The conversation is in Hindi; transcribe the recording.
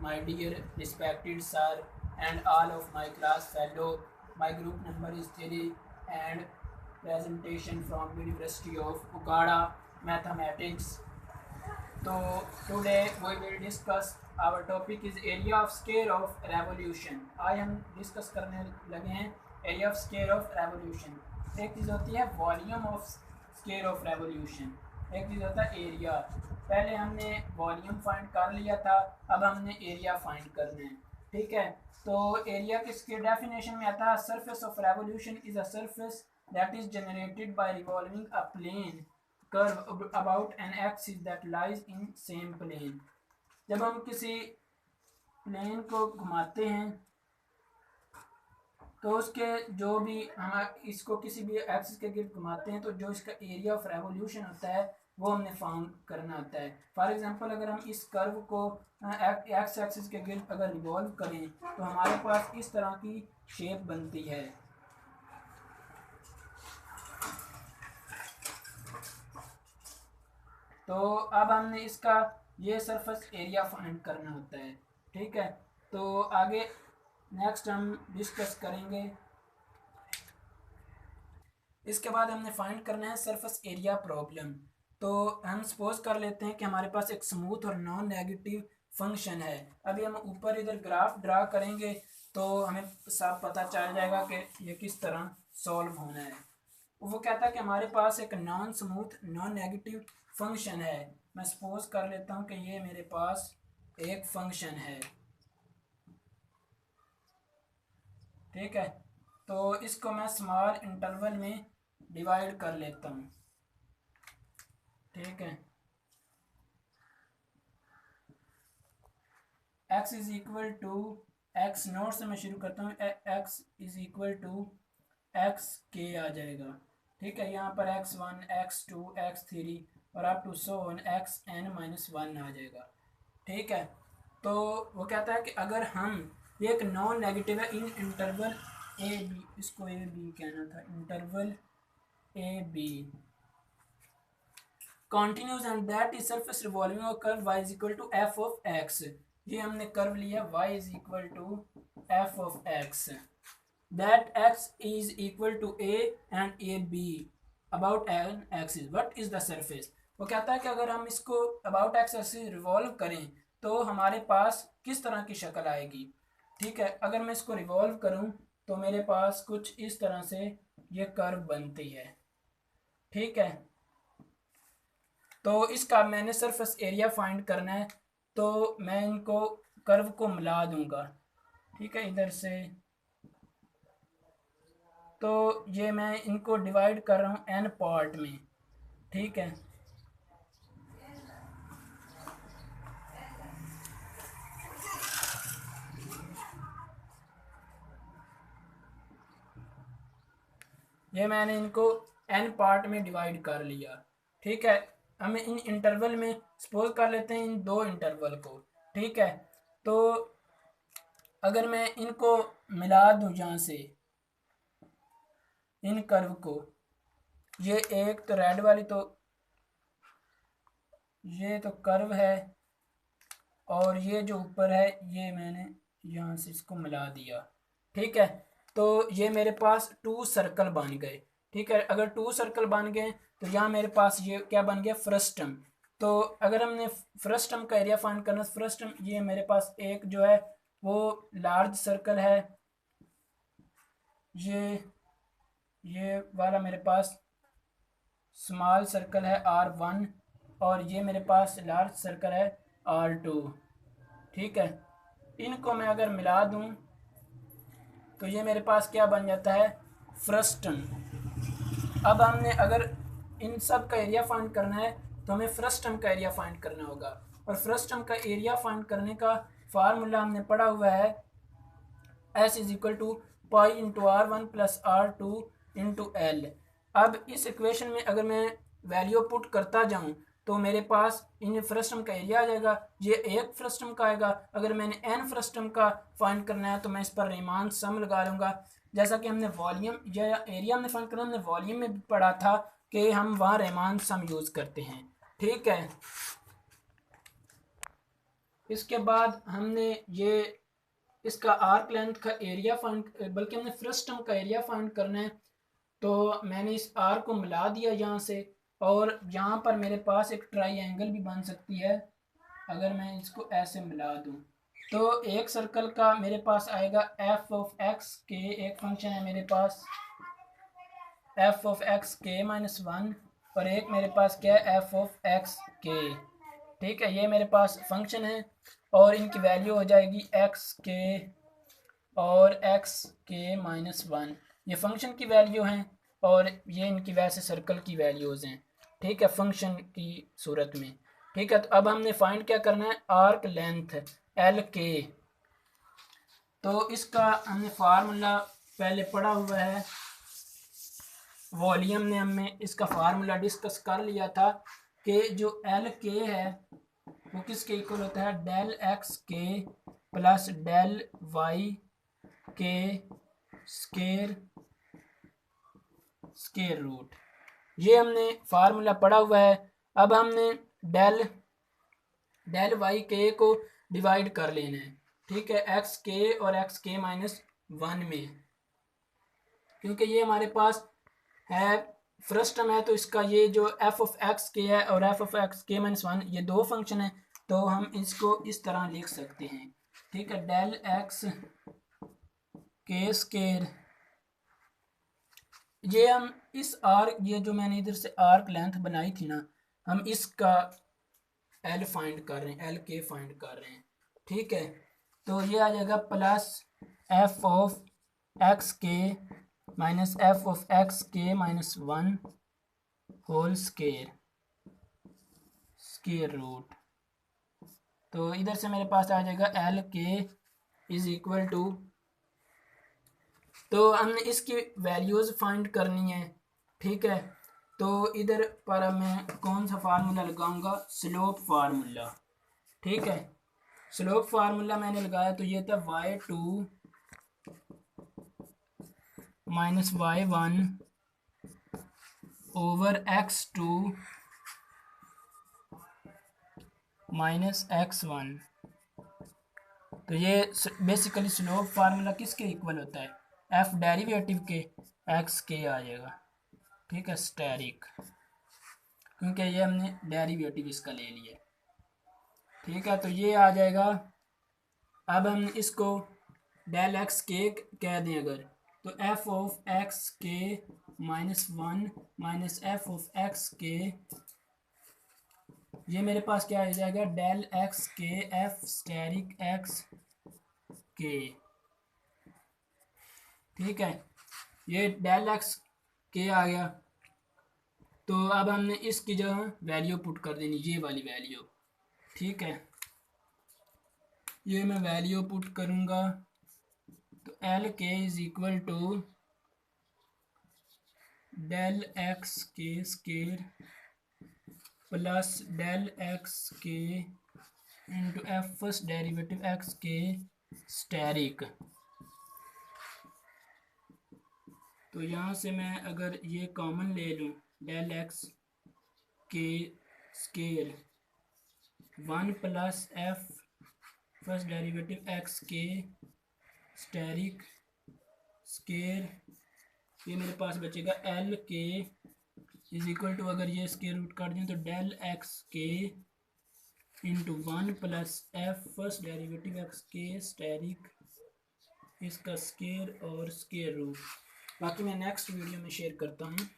my dear respected sir, and all of my class fellow. My group number is 3 and presentation from University of Uganda Mathematics. So today we will discuss our topic is area of scale of revolution. आज हम डिस्कस करने लगे हैं area of scale of revolution. एक चीज़ होती है volume of scale of revolution, एक चीज़ होता है एरिया. पहले हमने वॉल्यूम फाइंड कर लिया था, अब हमने एरिया फाइंड करना है. ठीक है, तो एरिया किसके डेफिनेशन में आता है? Surface of revolution is a surface that is generated by revolving a plane curve about an axis that lies in same plane. जब हम किसी प्लेन को घुमाते हैं तो उसके जो भी हम इसको किसी भी एक्सिस के गिर्द घुमाते हैं तो जो इसका एरिया ऑफ रेवोल्यूशन होता है वो हमने फाउंड करना होता है. फॉर एग्जांपल अगर हम इस कर्व को एक्स एक्सिस के गिर्द अगर रिवॉल्व करें तो हमारे पास इस तरह की शेप बनती है. तो अब हमने इसका ये सरफेस एरिया फाइंड करना होता है. ठीक है, तो आगे नेक्स्ट हम डिस्कस करेंगे. इसके बाद हमने फाइंड करना है सरफेस एरिया प्रॉब्लम. तो हम सपोज कर लेते हैं कि हमारे पास एक स्मूथ और नॉन नेगेटिव फंक्शन है. अभी हम ऊपर इधर ग्राफ ड्रा करेंगे तो हमें साफ पता चल जाएगा कि ये किस तरह सॉल्व होना है. वो कहता है कि हमारे पास एक non smooth non negative function है. मैं सपोज कर लेता हूँ कि ये मेरे पास एक फंक्शन है. ठीक है, तो इसको मैं स्मॉल इंटरवल में डिवाइड कर लेता हूँ. ठीक है, x is equal to x naught से मैं शुरू करता हूँ. x is equal to x k आ जाएगा. ठीक है, यहाँ पर x1 x2 x3 और up to so on xn-1 आ जाएगा. ठीक है, तो वो कहता है कि अगर हम ये एक नॉन नेगेटिव है इन इंटरवल ए बी, इसको ए बी कहना था, interval A B continuous and that is surface revolving और curve y is equal to F of X. ये हमने कर्व लिया y is equal to F of X, that x is equal to a and A B about an axis. What is the surface? वो कहता है कि अगर हम इसको अबाउट एक्स एक्सिस रिवॉल्व करें तो हमारे पास किस तरह की शक्ल आएगी. ठीक है, अगर मैं इसको रिवॉल्व करूं तो मेरे पास कुछ इस तरह से ये कर्व बनती है. ठीक है, तो इसका मैंने सरफेस एरिया फाइंड करना है तो मैं इनको कर्व को मिला दूंगा. ठीक है, इधर से तो ये मैं इनको डिवाइड कर रहा हूँ एन पार्ट में. ठीक है, ये मैंने इनको एन पार्ट में डिवाइड कर लिया. ठीक है, हमें इन इंटरवल में सपोज कर लेते हैं इन दो इंटरवल को. ठीक है, तो अगर मैं इनको मिला दूं यहाँ से इन कर्व को, ये एक तो रेड वाली तो ये तो कर्व है और ये जो ऊपर है ये मैंने यहाँ से इसको मिला दिया. ठीक है, तो ये मेरे पास टू सर्कल बन गए. ठीक है, अगर टू सर्कल बन गए तो यहाँ मेरे पास ये क्या बन गया? फ्रस्टम. तो अगर हमने फ्रस्टम का एरिया फाइंड करना, फ्रस्टम ये मेरे पास एक जो है वो लार्ज सर्कल है, ये वाला मेरे पास स्मॉल सर्कल है R1 और ये मेरे पास लार्ज सर्कल है R2. ठीक है, इनको मैं अगर मिला दूं तो ये मेरे पास क्या बन जाता है? फ्रस्टम. अब हमने अगर इन सब का एरिया फाइंड करना है तो हमें फ्रस्टम का एरिया फाइंड करना होगा. और फ्रस्टम का एरिया फाइंड करने का फार्मूला हमने पढ़ा हुआ है S is equal to pi into R1 plus R2 into L. अब इस इक्वेशन में अगर मैं वैल्यू पुट करता जाऊं तो मेरे पास इन फ्रस्टम का एरिया आ जाएगा. ये एक फ्रस्टम का आएगा. अगर मैंने एन फ्रस्टम का फाइंड करना है तो मैं इस पर रीमान सम लगा लूँगा. जैसा कि हमने वॉल्यूम या एरिया हमने फाइंड करना, हमने वॉल्यूम में भी पढ़ा था कि हम वहाँ रीमान सम यूज़ करते हैं. ठीक है, इसके बाद हमने ये इसका आर्क लेंथ का एरिया फाइंड, बल्कि हमने फर्स्ट टर्म का एरिया फाइंड करना है। तो मैंने इस आर्क को मिला दिया यहाँ से, और यहाँ पर मेरे पास एक ट्राइंगल भी बन सकती है अगर मैं इसको ऐसे मिला दूँ। तो एक सर्कल का मेरे पास आएगा एफ ऑफ एक्स के, एक फंक्शन है मेरे पास F of x k minus one, और एक मेरे पास क्या है एफ ऑफ एक्स के। ठीक है, ये मेरे पास फंक्शन है और इनकी वैल्यू हो जाएगी एक्स के और एक्स के माइनस वन। ये फंक्शन की वैल्यू हैं और ये इनकी वैसे सर्कल की वैल्यूज़ हैं। ठीक है, फंक्शन की सूरत में। ठीक है, तो अब हमने फाइंड क्या करना है, आर्क लेंथ एल के। तो इसका हमने फार्मूला पहले पढ़ा हुआ है, वॉल्यूम ने हमें इसका फार्मूला डिस्कस कर लिया था कि जो एल के है वो किसके इक्वल होता है, डेल एक्स के प्लस डेल वाई के स्केयर स्केयर रूट। ये हमने फार्मूला पढ़ा हुआ है। अब हमने डेल वाई के को डिवाइड कर लेना है। ठीक है, एक्स के और एक्स के माइनस वन में, क्योंकि ये हमारे पास है फर्स्ट टर्म है, तो इसका ये जो एफ ऑफ एक्स के है और F of x k minus one, ये दो फंक्शन है, तो हम इसको इस तरह लिख सकते हैं। ठीक है, डेल एक्स के स्केयर, ये हम इस आर्क, ये जो मैंने इधर से आर्क लेंथ बनाई थी ना, हम इसका एल फाइंड कर रहे हैं, एल के फाइंड कर रहे हैं। ठीक है, तो ये आ जाएगा plus f of x k minus f of x k minus one whole square square root. तो इधर से मेरे पास आ जाएगा L k is equal to, तो हमने इसकी वैल्यूज़ फाइंड करनी है। ठीक है, तो इधर पर मैं कौन सा फार्मूला लगाऊंगा, स्लोप फार्मूला। ठीक है, स्लोप फार्मूला मैंने लगाया तो ये था y2 minus y1 over x2 minus x1। तो ये बेसिकली स्लोप फार्मूला किसके इक्वल होता है, एफ डेरिवेटिव के एक्स के आ जाएगा। ठीक है, स्टेरिक, क्योंकि ये हमने डेरिवेटिव इसका ले लिया। ठीक है, तो ये आ जाएगा। अब हम इसको डेल एक्स के कह दें अगर, तो F of x k minus one minus f of x के, ये मेरे पास क्या आ जाएगा, डेल एक्स के एफ स्टेरिक एक्स के। ठीक है, ये डेल एक्स के आ गया। तो अब हमने इसकी जगह वैल्यू पुट कर देनी, ये वाली वैल्यू। ठीक है, ये मैं वैल्यू पुट करूँगा, तो L k is equal to del x k square plus del x k into f first derivative x k asterisk. तो यहाँ से मैं अगर ये कॉमन ले लूँ, del x k square one plus f first derivative x k asterisk square, ये मेरे पास बचेगा L k is equal to, अगर ये स्केयर रूट काट दें तो del x k into one plus f first derivative x k steric, इसका स्केयर और स्केयर रूट। बाकी मैं नेक्स्ट वीडियो में शेयर करता हूँ।